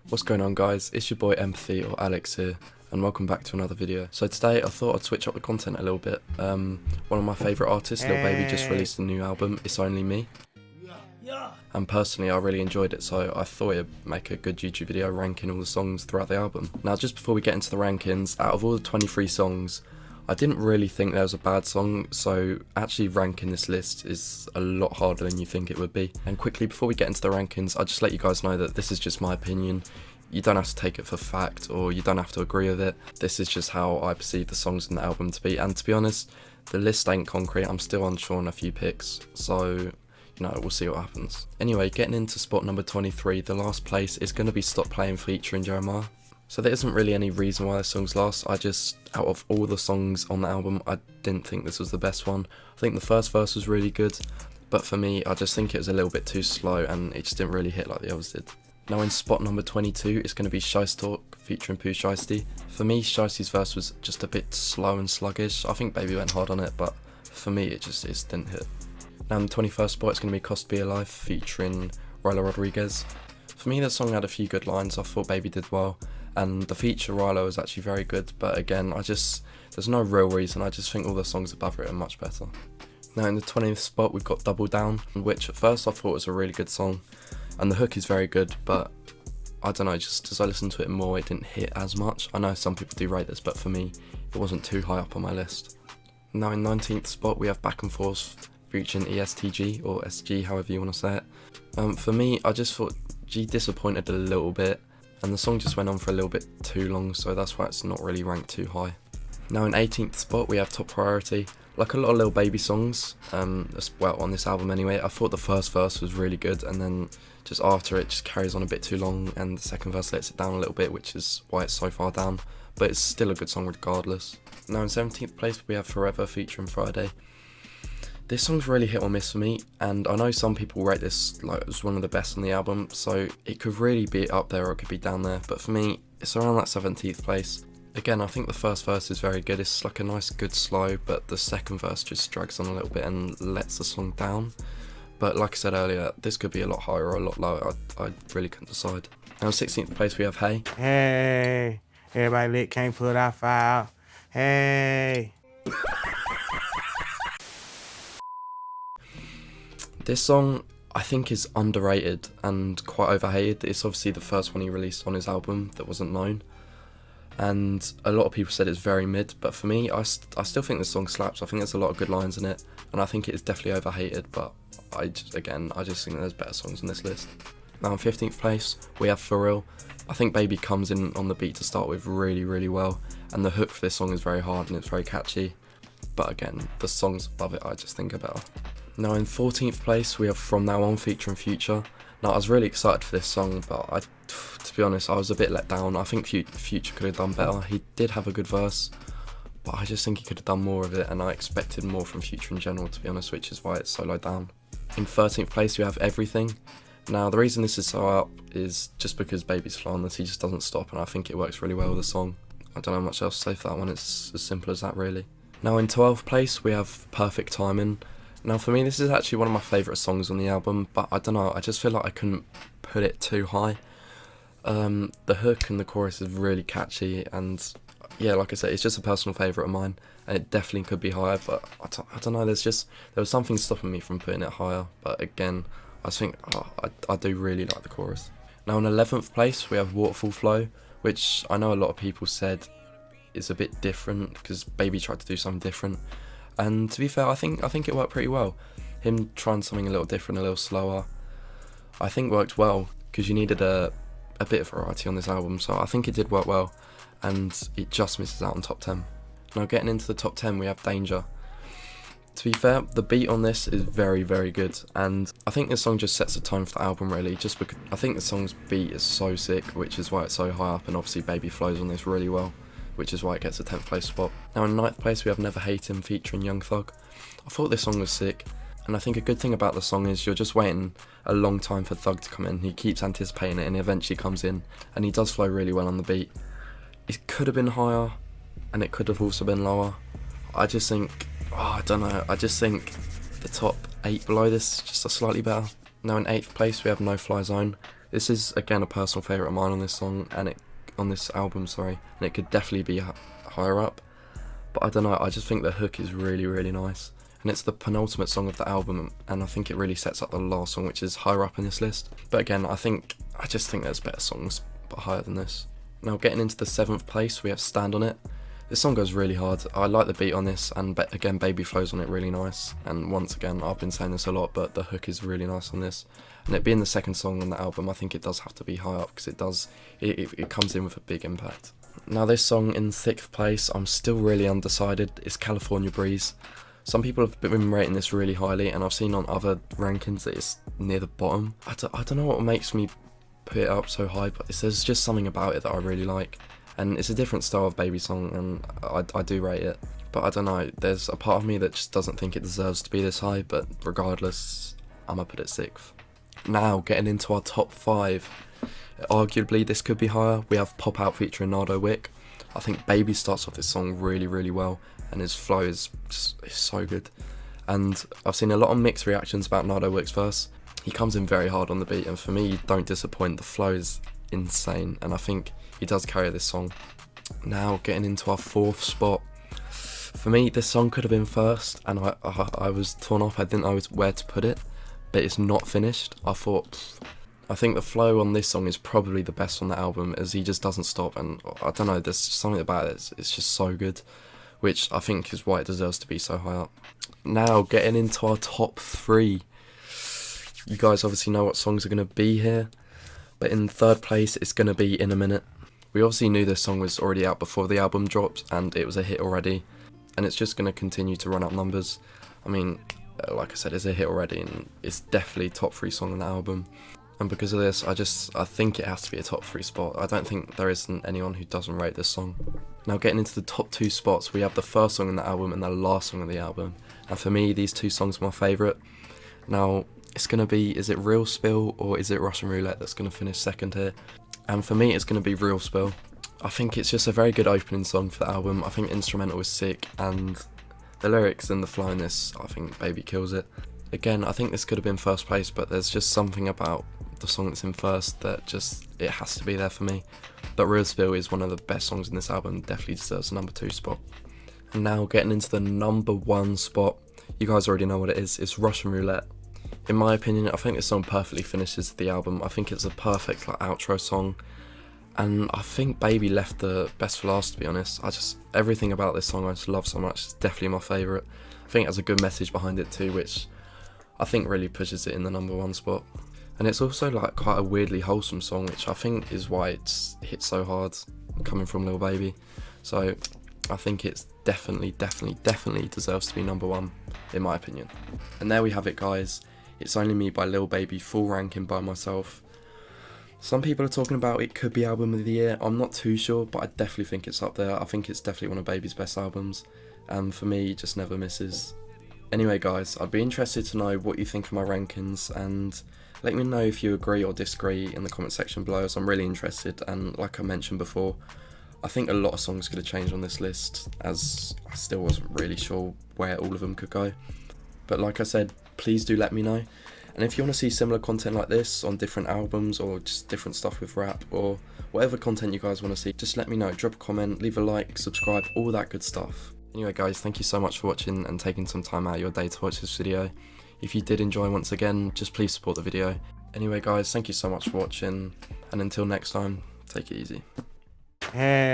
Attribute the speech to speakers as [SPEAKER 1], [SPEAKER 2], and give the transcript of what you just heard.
[SPEAKER 1] What's going on, guys? It's your boy Empathy, or Alex here, and welcome back to another video. So today I thought I'd switch up the content a little bit. One of my favourite artists, Lil Baby, just released a new album, It's Only Me. And personally I really enjoyed it, so I thought it'd make a good YouTube video ranking all the songs throughout the album. Now, just before we get into the rankings, out of all the 23 songs, I didn't really think there was a bad song, so actually ranking this list is a lot harder than you think it would be. And quickly, before we get into the rankings, I'll just let you guys know that this is just my opinion. You don't have to take it for fact, or you don't have to agree with it. This is just how I perceive the songs in the album to be, and to be honest, the list ain't concrete. I'm still unsure on a few picks, so we'll see what happens. Anyway, getting into spot number 23, the last place is going to be Stop Playing featuring Jeremiah. So there isn't really any reason why this song's last. I just, out of all the songs on the album, I didn't think this was the best one. I think the first verse was really good, but for me, I just think it was a little bit too slow and it just didn't really hit like the others did. Now in spot number 22, it's going to be Shice Talk featuring Pooh Shiesty. For me, Shiesty's verse was just a bit slow and sluggish. I think Baby went hard on it, but for me, it just didn't hit. Now in the 21st spot, it's going to be Cost Be Alive featuring Rylo Rodriguez. For me, the song had a few good lines. I thought Baby did well, and the feature Rylo was actually very good, but again, there's no real reason. I just think all the songs above it are much better. Now in the 20th spot, we've got Double Down, which at first I thought was a really good song, and the hook is very good, but I don't know, just as I listened to it more, it didn't hit as much. I know some people do rate this, but for me, it wasn't too high up on my list. Now in 19th spot, we have Back and Forth featuring ESTG, or SG, however you want to say it. For me, I just thought G disappointed a little bit, and the song just went on for a little bit too long, so that's why it's not really ranked too high. Now in 18th spot, we have Top Priority. Like a lot of Lil Baby songs, well, on this album anyway, I thought the first verse was really good, and then just after it just carries on a bit too long, and the second verse lets it down a little bit, which is why it's so far down, but it's still a good song regardless. Now in 17th place, we have Forever featuring Friday. This song's really hit or miss for me, and I know some people rate this like as one of the best on the album, so it could really be up there or it could be down there, but for me, it's around that 17th place. Again, I think the first verse is very good. It's like a nice good slow, but the second verse just drags on a little bit and lets the song down. But like I said earlier, this could be a lot higher or a lot lower. I really couldn't decide. Now in 16th place, we have Hey.
[SPEAKER 2] Hey, everybody lit, can't put out fire. Hey.
[SPEAKER 1] This song, I think, is underrated and quite overhated. It's obviously the first one he released on his album that wasn't known, and a lot of people said it's very mid, but for me, I still think this song slaps. I think there's a lot of good lines in it, and I think it is definitely overhated, but I just think there's better songs on this list. Now in 15th place, we have For Real. I think Baby comes in on the beat to start with really, really well, and the hook for this song is very hard and it's very catchy, but again, the songs above it I just think are better. Now in 14th place, we have From Now On featuring Future. Now I was really excited for this song, but to be honest, I was a bit let down. I think Future could have done better. He did have a good verse, but I just think he could have done more of it, and I expected more from Future in general, to be honest, which is why it's so low down. In 13th place, we have Everything. Now the reason this is so up is just because Baby's flow on this, he just doesn't stop, and I think it works really well with the song. I don't know much else to say for that one, it's as simple as that really. Now in 12th place, we have Perfect Timing. Now for me, this is actually one of my favourite songs on the album, but I don't know, I just feel like I couldn't put it too high. The hook and the chorus is really catchy, and yeah, like I said, it's just a personal favourite of mine, and it definitely could be higher, but I don't know, there was something stopping me from putting it higher, but again, I think I do really like the chorus. Now in 11th place, we have Waterfall Flow, which I know a lot of people said is a bit different, because Baby tried to do something different. And to be fair, I think it worked pretty well. Him trying something a little different, a little slower, I think worked well, because you needed a bit of variety on this album, so I think it did work well, and it just misses out on top 10. Now getting into the top 10, we have Danger. To be fair, the beat on this is very, very good, and I think this song just sets the tone for the album really, just because I think the song's beat is so sick, which is why it's so high up, and obviously Baby flows on this really well, which is why it gets a 10th place spot. Now in 9th place, we have Never Hate Him featuring Young Thug. I thought this song was sick, and I think a good thing about the song is you're just waiting a long time for Thug to come in. He keeps anticipating it, and he eventually comes in, and he does flow really well on the beat. It could have been higher, and it could have also been lower. I just think, I don't know, I just think the top 8 below this just are slightly better. Now in 8th place, we have No Fly Zone. This is again a personal favourite of mine on this song, and on this album, sorry, and it could definitely be higher up. But I don't know, I just think the hook is really, really nice. And it's the penultimate song of the album, and I think it really sets up the last song, which is higher up in this list. But again, I just think there's better songs, but higher than this. Now getting into the 7th place, we have Stand On It. This song goes really hard. I like the beat on this, and again, Baby flows on it really nice. And once again, I've been saying this a lot, but the hook is really nice on this. And it being the second song on the album, I think it does have to be high up, because it comes in with a big impact. Now this song in 6th place, I'm still really undecided. It's California Breeze. Some people have been rating this really highly, and I've seen on other rankings that it's near the bottom. I don't know what makes me put it up so high, but there's just something about it that I really like. And it's a different style of Baby song, and I do rate it. But I don't know, there's a part of me that just doesn't think it deserves to be this high, but regardless, I'm gonna put it 6th. Now, getting into our top 5. Arguably, this could be higher. We have Pop Out featuring Nardo Wick. I think Baby starts off this song really, really well, and his flow is so good. And I've seen a lot of mixed reactions about Nardo Wick's verse. He comes in very hard on the beat, and for me, don't disappoint. The flow is insane, and I think he does carry this song. Now getting into our 4th spot. For me, this song could have been first, and I was torn up. I didn't know where to put it, but it's not finished. I think the flow on this song is probably the best on the album, as he just doesn't stop, and I don't know, there's something about it, it's just so good, which I think is why it deserves to be so high up. Now getting into our top 3. You guys obviously know what songs are going to be here, but in 3rd place it's going to be In a Minute. We obviously knew this song was already out before the album dropped, and it was a hit already, and it's just going to continue to run up numbers. I mean, like I said, it's a hit already, and it's definitely top 3 song on the album. And because of this, I think it has to be a top 3 spot. I don't think there isn't anyone who doesn't rate this song. Now getting into the top 2 spots, we have the first song on the album and the last song on the album. And for me, these 2 songs are my favourite. Now, it's going to be, is it Real Spill or is it Russian Roulette that's going to finish second here? And for me, it's going to be Real Spill. I think it's just a very good opening song for the album. I think the instrumental is sick, and the lyrics and the flow in this, I think Baby kills it. Again, I think this could have been first place, but there's just something about the song that's in first that it has to be there for me. But Real Spill is one of the best songs in this album, definitely deserves the number 2 spot. And now getting into the number 1 spot, you guys already know what it is, it's Russian Roulette. In my opinion, I think this song perfectly finishes the album. I think it's a perfect outro song, and I think Baby left the best for last, to be honest. Everything about this song I just love so much. It's definitely my favourite. I think it has a good message behind it too, which I think really pushes it in the number 1 spot. And it's also quite a weirdly wholesome song, which I think is why it's hit so hard, coming from Lil Baby. So I think it's definitely deserves to be number 1, in my opinion. And there we have it, guys. It's Only Me by Lil Baby, full ranking by myself. Some people are talking about it could be album of the year. I'm not too sure, but I definitely think it's up there. I think it's definitely one of Baby's best albums, and for me, it just never misses. Anyway, guys, I'd be interested to know what you think of my rankings, and let me know if you agree or disagree in the comment section below, as I'm really interested. And like I mentioned before, I think a lot of songs could have changed on this list, as I still wasn't really sure where all of them could go. But like I said, please do let me know. And if you want to see similar content like this on different albums, or just different stuff with rap, or whatever content you guys want to see, just let me know. Drop a comment, leave a like, subscribe, all that good stuff. Anyway guys, thank you so much for watching and taking some time out of your day to watch this video. If you did enjoy, once again, just please support the video. Anyway guys, thank you so much for watching, and until next time, take it easy.
[SPEAKER 2] Hey.